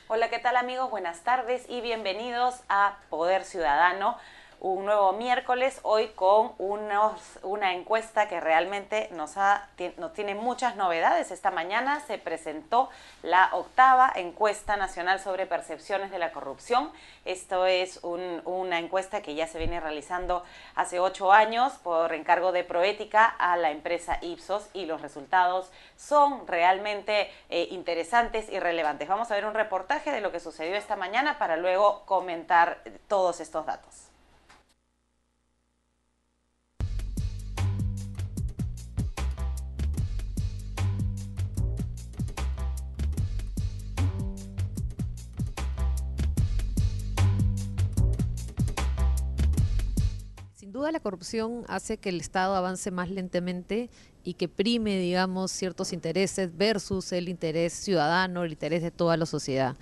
Hola, ¿qué tal amigos? Buenas tardes y bienvenidos a Poder Ciudadano. Un nuevo miércoles, hoy con una encuesta que realmente nos tiene muchas novedades. Esta mañana se presentó la 8ª encuesta nacional sobre percepciones de la corrupción. Esto es una encuesta que ya se viene realizando hace 8 años por encargo de Proética a la empresa Ipsos, y los resultados son realmente interesantes y relevantes. Vamos a ver un reportaje de lo que sucedió esta mañana para luego comentar todos estos datos. Sin duda la corrupción hace que el Estado avance más lentamente y que prime, digamos, ciertos intereses versus el interés ciudadano, el interés de toda la sociedad.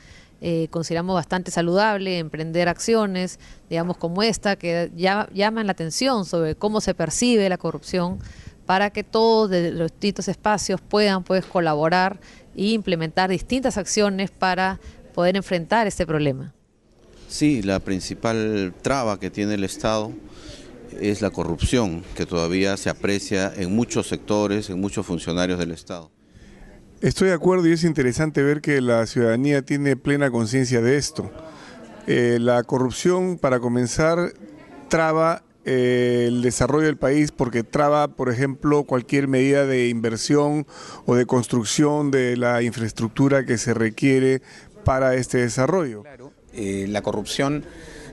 Consideramos bastante saludable emprender acciones, digamos, como esta, que llaman la atención sobre cómo se percibe la corrupción, para que todos de los distintos espacios puedan colaborar e implementar distintas acciones para poder enfrentar este problema. Sí, la principal traba que tiene el Estado es la corrupción, que todavía se aprecia en muchos sectores, en muchos funcionarios del Estado. Estoy de acuerdo, y es interesante ver que la ciudadanía tiene plena conciencia de esto. La corrupción, para comenzar, traba el desarrollo del país, porque traba, por ejemplo, cualquier medida de inversión o de construcción de la infraestructura que se requiere para este desarrollo. Claro, la corrupción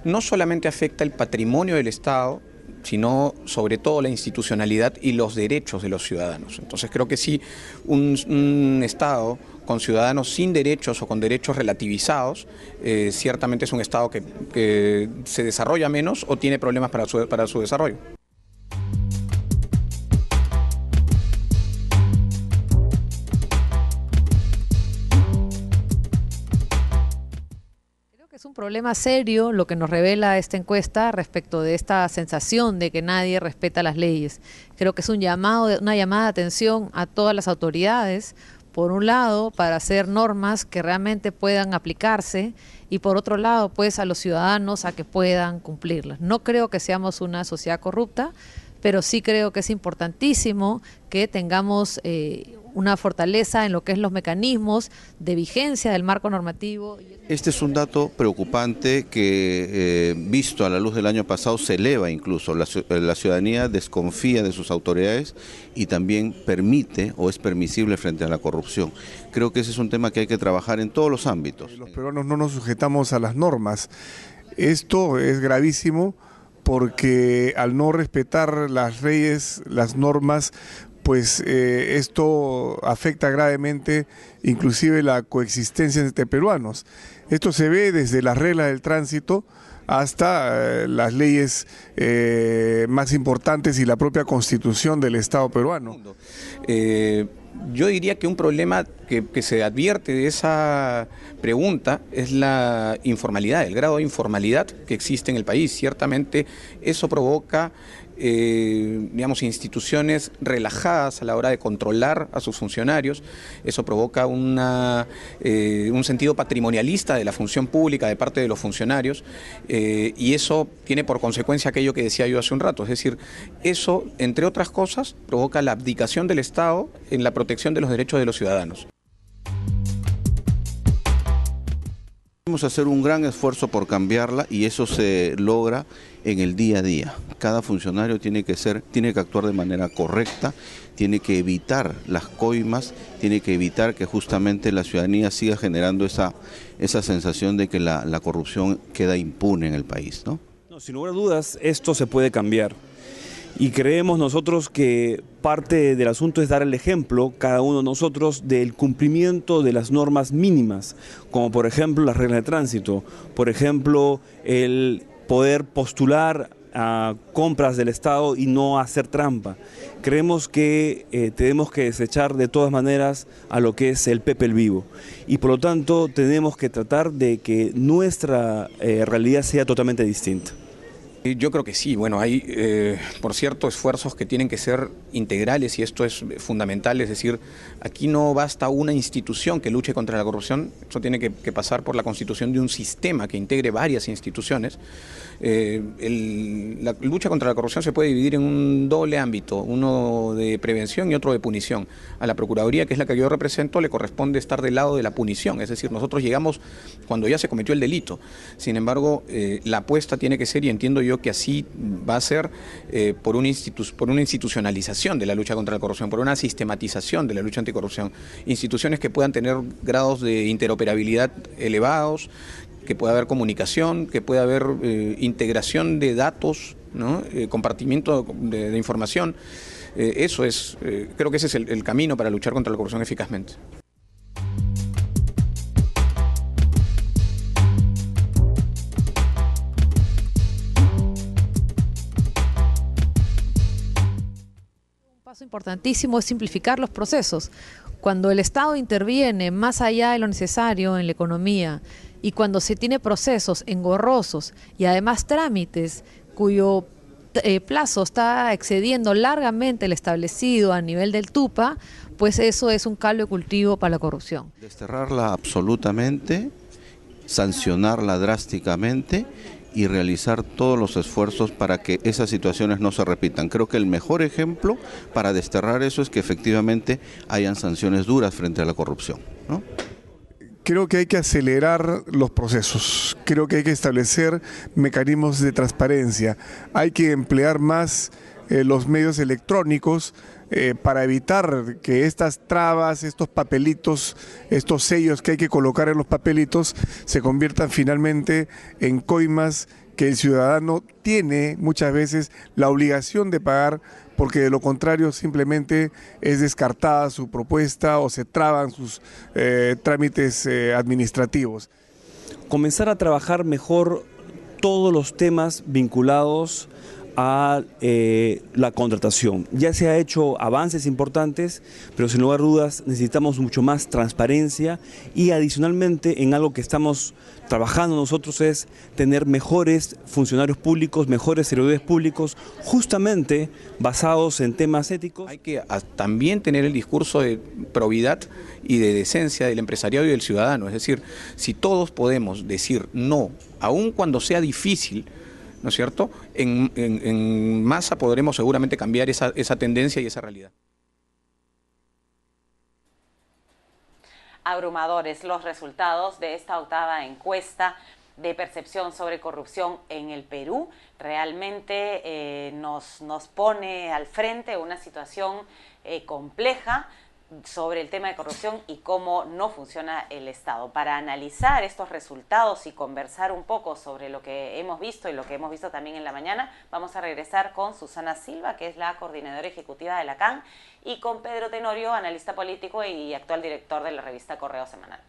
no solamente afecta el patrimonio del Estado, sino sobre todo la institucionalidad y los derechos de los ciudadanos. Entonces creo que si un Estado con ciudadanos sin derechos o con derechos relativizados, ciertamente es un Estado que se desarrolla menos o tiene problemas para su desarrollo. Es un problema serio lo que nos revela esta encuesta respecto de esta sensación de que nadie respeta las leyes. Creo que es una llamada de atención a todas las autoridades, por un lado, para hacer normas que realmente puedan aplicarse, y por otro lado, pues a los ciudadanos a que puedan cumplirlas. No creo que seamos una sociedad corrupta, pero sí creo que es importantísimo que tengamos una fortaleza en lo que es los mecanismos de vigencia del marco normativo. Este es un dato preocupante que, visto a la luz del año pasado, se eleva incluso. La ciudadanía desconfía de sus autoridades y también permite o es permisible frente a la corrupción. Creo que ese es un tema que hay que trabajar en todos los ámbitos. Los peruanos no nos sujetamos a las normas. Esto es gravísimo, porque al no respetar las leyes, las normas, pues esto afecta gravemente inclusive la coexistencia entre peruanos. Esto se ve desde las reglas del tránsito hasta las leyes más importantes y la propia constitución del Estado peruano. Yo diría que un problema que se advierte de esa pregunta es la informalidad, el grado de informalidad que existe en el país. Ciertamente eso provoca digamos, instituciones relajadas a la hora de controlar a sus funcionarios. Eso provoca un sentido patrimonialista de la función pública de parte de los funcionarios, y eso tiene por consecuencia aquello que decía yo hace un rato, es decir, eso, entre otras cosas, provoca la abdicación del Estado en la protección de los derechos de los ciudadanos. Debemos hacer un gran esfuerzo por cambiarla, y eso se logra en el día a día. Cada funcionario tiene que actuar de manera correcta, tiene que evitar las coimas, tiene que evitar que justamente la ciudadanía siga generando esa sensación de que la corrupción queda impune en el país, ¿no? No, sin lugar a dudas, esto se puede cambiar. Y creemos nosotros que parte del asunto es dar el ejemplo, cada uno de nosotros, del cumplimiento de las normas mínimas, como por ejemplo las reglas de tránsito, por ejemplo el poder postular a compras del Estado y no hacer trampa. Creemos que tenemos que desechar de todas maneras a lo que es el Pepe el Vivo y por lo tanto tenemos que tratar de que nuestra realidad sea totalmente distinta. Yo creo que sí. Bueno, hay, por cierto, esfuerzos que tienen que ser integrales y esto es fundamental. Es decir, aquí no basta una institución que luche contra la corrupción, eso tiene que pasar por la constitución de un sistema que integre varias instituciones. La lucha contra la corrupción se puede dividir en un doble ámbito, uno de prevención y otro de punición. A la Procuraduría, que es la que yo represento, le corresponde estar del lado de la punición, es decir, nosotros llegamos cuando ya se cometió el delito. Sin embargo, la apuesta tiene que ser, y entiendo yo que así va a ser, por una institucionalización de la lucha contra la corrupción, por una sistematización de la lucha anticorrupción. Instituciones que puedan tener grados de interoperabilidad elevados, que pueda haber comunicación, que pueda haber integración de datos, ¿no? Compartimiento de información. Eso es, creo que ese es el camino para luchar contra la corrupción eficazmente. Un paso importantísimo es simplificar los procesos. Cuando el Estado interviene más allá de lo necesario en la economía y cuando se tiene procesos engorrosos y además trámites cuyo plazo está excediendo largamente el establecido a nivel del TUPA, pues eso es un caldo de cultivo para la corrupción. Desterrarla absolutamente, sancionarla drásticamente y realizar todos los esfuerzos para que esas situaciones no se repitan. Creo que el mejor ejemplo para desterrar eso es que efectivamente hayan sanciones duras frente a la corrupción, ¿no? Creo que hay que acelerar los procesos, creo que hay que establecer mecanismos de transparencia, hay que emplear más los medios electrónicos para evitar que estas trabas, estos papelitos, estos sellos que hay que colocar en los papelitos se conviertan finalmente en coimas que el ciudadano tiene muchas veces la obligación de pagar, porque de lo contrario simplemente es descartada su propuesta o se traban sus trámites administrativos. Comenzar a trabajar mejor todos los temas vinculados a la contratación. Ya se ha hecho avances importantes, pero sin lugar a dudas necesitamos mucho más transparencia y adicionalmente en algo que estamos trabajando nosotros es tener mejores funcionarios públicos, mejores servidores públicos, justamente basados en temas éticos. Hay que también tener el discurso de probidad y de decencia del empresariado y del ciudadano, es decir, si todos podemos decir no, aun cuando sea difícil, ¿no es cierto?, en masa podremos seguramente cambiar esa tendencia y esa realidad. Abrumadores los resultados de esta octava encuesta de percepción sobre corrupción en el Perú. Realmente nos pone al frente una situación compleja sobre el tema de corrupción y cómo no funciona el Estado. Para analizar estos resultados y conversar un poco sobre lo que hemos visto y lo que hemos visto también en la mañana, vamos a regresar con Susana Silva, que es la coordinadora ejecutiva de la CAN, y con Pedro Tenorio, analista político y actual director de la revista Correo Semanal.